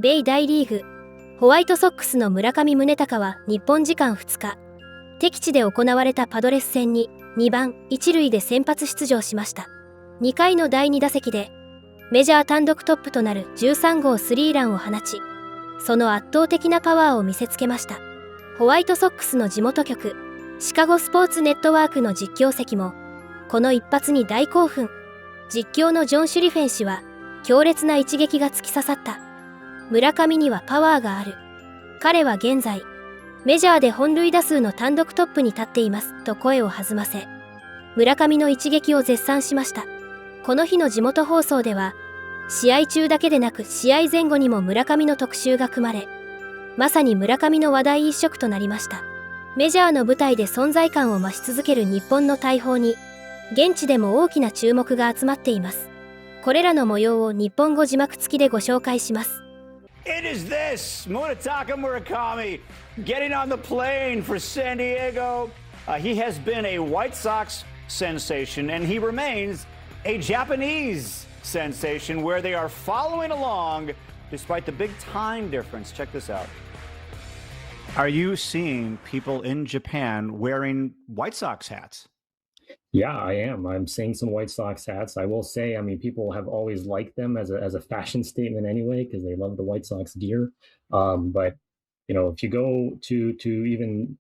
米大リーグ、ホワイトソックスの村上宗隆は日本時間2日、敵地で行われたパドレス戦に2番1塁で先発出場しました。2回の第2打席で、メジャー単独トップとなる13号スリーランを放ち、その圧倒的なパワーを見せつけました。ホワイトソックスの地元局、シカゴスポーツネットワークの実況席も、この一発に大興奮。実況のジョン・シュリフェン氏は、強烈な一撃が突き刺さった。村上にはパワーがある。彼は現在、メジャーで本塁打数の単独トップに立っていますと声を弾ませ、村上の一撃を絶賛しました。この日の地元放送では、試合中だけでなく試合前後にも村上の特集が組まれ、まさに村上の話題一色となりました。メジャーの舞台で存在感を増し続ける日本の大砲に、現地でも大きな注目が集まっています。これらの模様を日本語字幕付きでご紹介します。It is this, Munetaka Murakami, getting on the plane for San Diego. He has been a White Sox sensation, and he remains a Japanese sensation where they are following along despite the big time difference. Check this out. Are you seeing people in Japan wearing White Sox hats? Yeah, I am. I'm seeing some White Sox hats. I will say, I mean, people have always liked them as a fashion statement anyway, because they love the White Sox gear. But you know, if you go to even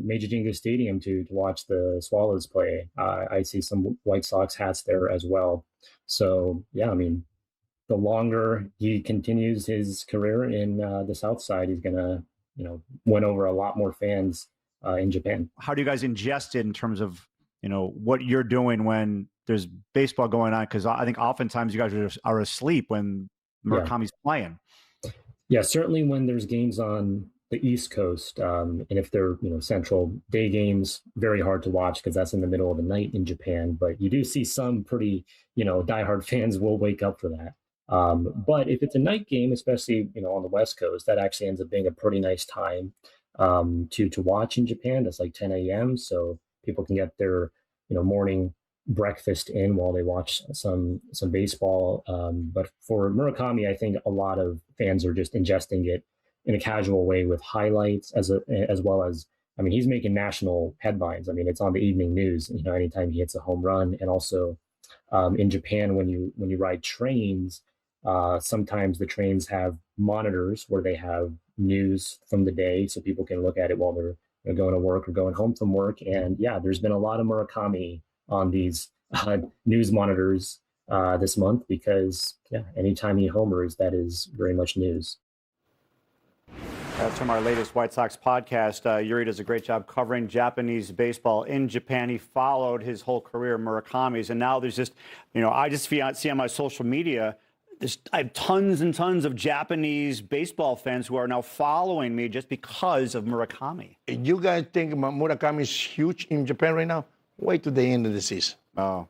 Major Jingu Stadium to watch the Swallows play, I see some White Sox hats there as well. So yeah, I mean, the longer he continues his career in the South Side, he's gonna, you know, win over a lot more fans in Japan. How do you guys ingest it in terms of, you know, what you're doing when there's baseball going on? Because I think oftentimes you guys are asleep when Murakami's playing. Yeah, certainly when there's games on the East Coast, and if they're, you know, central day games, very hard to watch because that's in the middle of the night in Japan. But you do see some pretty, you know, diehard fans will wake up for that. But if it's a night game, especially, you know, on the West Coast, that actually ends up being a pretty nice time to watch in Japan. That's like 10 a.m. So people can get their, you know, morning breakfast in while they watch some baseball. But for Murakami, I think a lot of fans are just ingesting it in a casual way with highlights as well as, I mean, he's making national headlines. I mean, it's on the evening news, you know, anytime he hits a home run. And also in Japan, when you ride trains, sometimes the trains have monitors where they have news from the day so people can look at it while they're going to work or going home from work. And yeah, there's been a lot of Murakami on these news monitors this month because, yeah, anytime he homers, that is very much news. That's from our latest White Sox podcast. Yuri does a great job covering Japanese baseball in Japan. He followed his whole career, Murakami's, and now there's just, you know, I just see on my social media, I have tons and tons of Japanese baseball fans who are now following me just because of Murakami. You guys think Murakami is huge in Japan right now? Wait till the end of the season. Oh,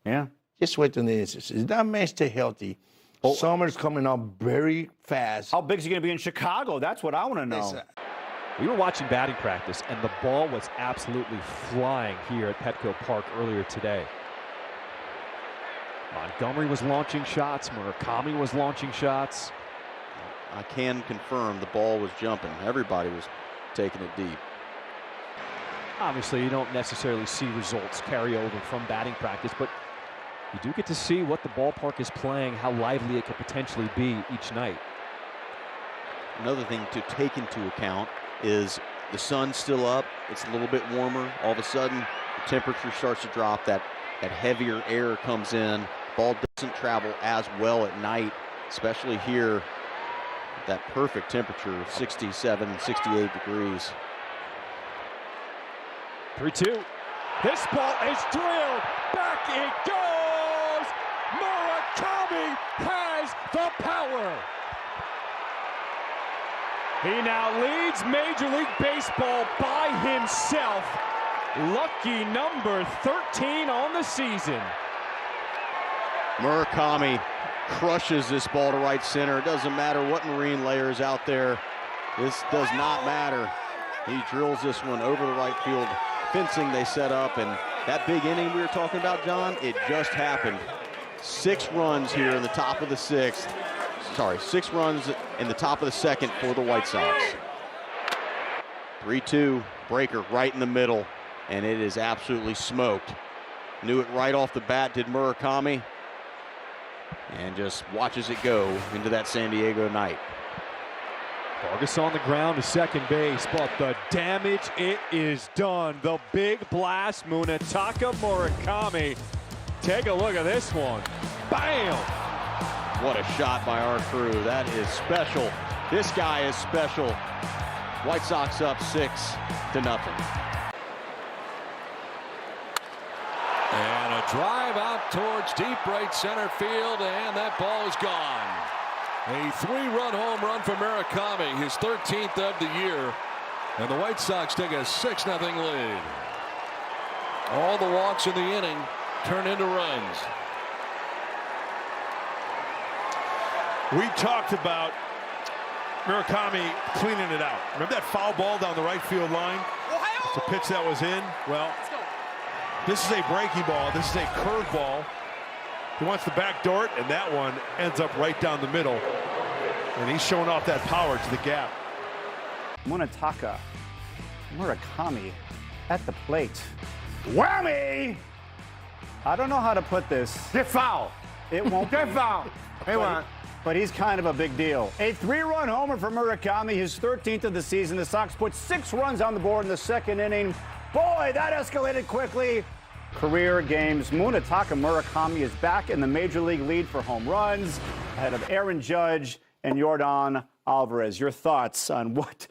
yeah. Just wait till the end of the season. That man stay healthy. Oh. Summer's coming up very fast. How big is he going to be in Chicago? That's what I want to know. We were watching batting practice, and the ball was absolutely flying here at Petco Park earlier today. Montgomery was launching shots. Murakami was launching shots. I can confirm the ball was jumping. Everybody was taking it deep. Obviously, you don't necessarily see results carry over from batting practice, but you do get to see what the ballpark is playing, how lively it could potentially be each night. Another thing to take into account is the sun's still up. It's a little bit warmer. All of a sudden, the temperature starts to drop. That heavier air comes in. Ball doesn't travel as well at night, especially here. That perfect temperature of 67, 68 degrees. 3-2. This ball is drilled. Back it goes. Murakami has the power. He now leads Major League Baseball by himself. Lucky number 13 on the season. Murakami crushes this ball to right center. It doesn't matter what marine layer is out there. This does not matter. He drills this one over the right field fencing they set up, and that big inning we were talking about, John, it just happened. 6 runs here in the top of the 6th. 6 runs in the top of the second for the White Sox. 3-2 breaker right in the middle, and it is absolutely smoked. Knew it right off the bat, did Murakami, and just watches it go into that San Diego night. Vargas on the ground to second base, but the damage, it is done. The big blast, Munetaka Murakami. Take a look at this one. Bam! What a shot by our crew. That is special. This guy is special. White Sox up 6-0. And a drive out towards deep right center field, and that ball is gone. A 3-run home run for Murakami, his 13th of the year. And the White Sox take a 6-0 lead. All the walks in the inning turn into runs. We talked about Murakami cleaning it out. Remember that foul ball down the right field line? It's a pitch that was in. Well, this is a breaky ball. This is a curve ball. He wants to backdoor it, and that one ends up right down the middle. And he's showing off that power to the gap. Munetaka Murakami at the plate. Whammy! I don't know how to put this. Get foul. It won't Get foul. Hey, man. But he's kind of a big deal. A 3-run homer for Murakami, his 13th of the season. The Sox put 6 runs on the board in the second inning. Boy, that escalated quickly. Career games. Munetaka Murakami is back in the Major League lead for home runs, ahead of Aaron Judge and Yordan Alvarez. Your thoughts on what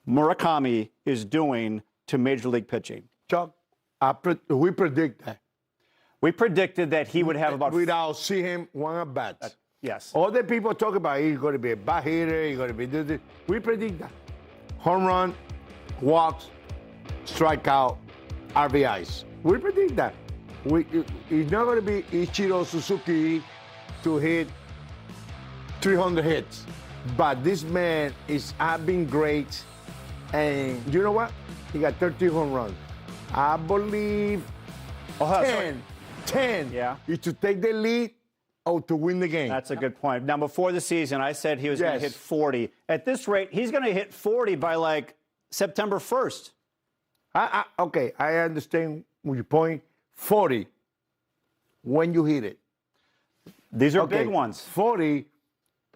Murakami is doing to Major League pitching? Chuck, we predict that. We predicted that he would have about... Without see him one at bat. Yes. All the people talk about he's going to be a bad hitter, he's going to be this. We predict that. Home run, walks, strikeout, RBIs. We predict that. It's not going to be Ichiro Suzuki to hit 300 hits. But this man has been great. And you know what? He got 13 home runs. I believe 10 is to take the lead or to win the game. That's a good point. Now, before the season, I said he was going to hit 40. At this rate, he's going to hit 40 by, like, September 1st. Okay, I understand your point. 40 when you hit it. These are big ones. 40,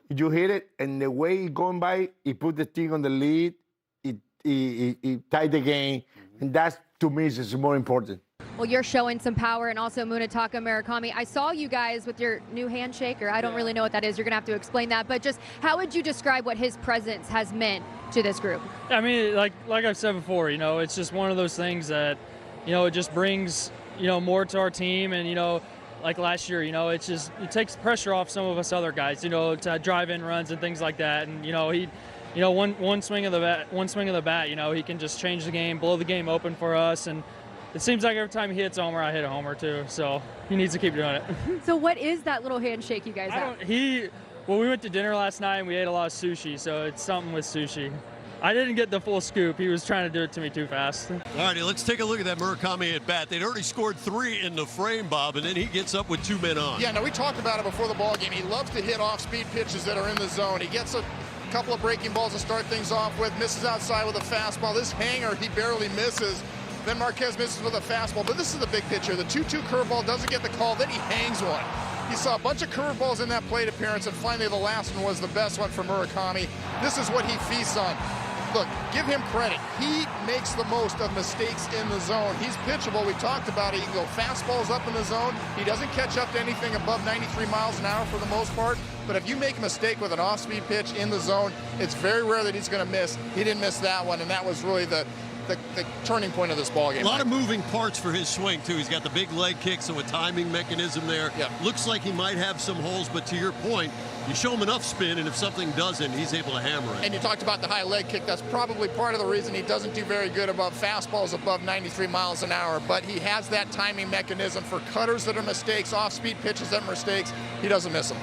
you hit it, and the way it's going by, he put the thing on the lead, he tied the game, and that, to me, is more important. Well, you're showing some power, and also Munetaka Murakami. I saw you guys with your new handshake, or I don't really know what that is. You're going to have to explain that. But just how would you describe what his presence has meant to this group? I mean, like I've said before, you know, it's just one of those things that, you know, it just brings, you know, more to our team. And, you know, like last year, you know, it takes pressure off some of us other guys, you know, to drive in runs and things like that. And, you know, one swing of the bat, you know, he can just change the game, blow the game open for us. And it seems like every time he hits a homer, I hit a homer too. So he needs to keep doing it. So what is that little handshake you guys have? Well, we went to dinner last night and we ate a lot of sushi, so it's something with sushi. I didn't get the full scoop. He was trying to do it to me too fast. All righty, let's take a look at that Murakami at bat. They'd already scored 3 in the frame, Bob, and then he gets up with 2 men on. Yeah, no, we talked about it before the ball game. He loves to hit off-speed pitches that are in the zone. He gets a couple of breaking balls to start things off with, misses outside with a fastball. This hanger, he barely misses. Then Marquez misses with a fastball, but this is the big picture. The 2-2 curveball doesn't get the call, then he hangs one. He saw a bunch of curveballs in that plate appearance, and finally the last one was the best one for Murakami. This is what he feasts on. Look, give him credit. He makes the most of mistakes in the zone. He's pitchable. We talked about it. He can go fastballs up in the zone. He doesn't catch up to anything above 93 miles an hour for the most part. But if you make a mistake with an off-speed pitch in the zone, it's very rare that he's going to miss. He didn't miss that one, and that was really the turning point of this ballgame. A lot of moving parts for his swing, too. He's got the big leg kick, so a timing mechanism there. Yeah. Looks like he might have some holes, but to your point, you show him enough spin, and if something doesn't, he's able to hammer it. And you talked about the high leg kick. That's probably part of the reason he doesn't do very good above fastballs above 93 miles an hour. But he has that timing mechanism for cutters that are mistakes, off-speed pitches that are mistakes. He doesn't miss them.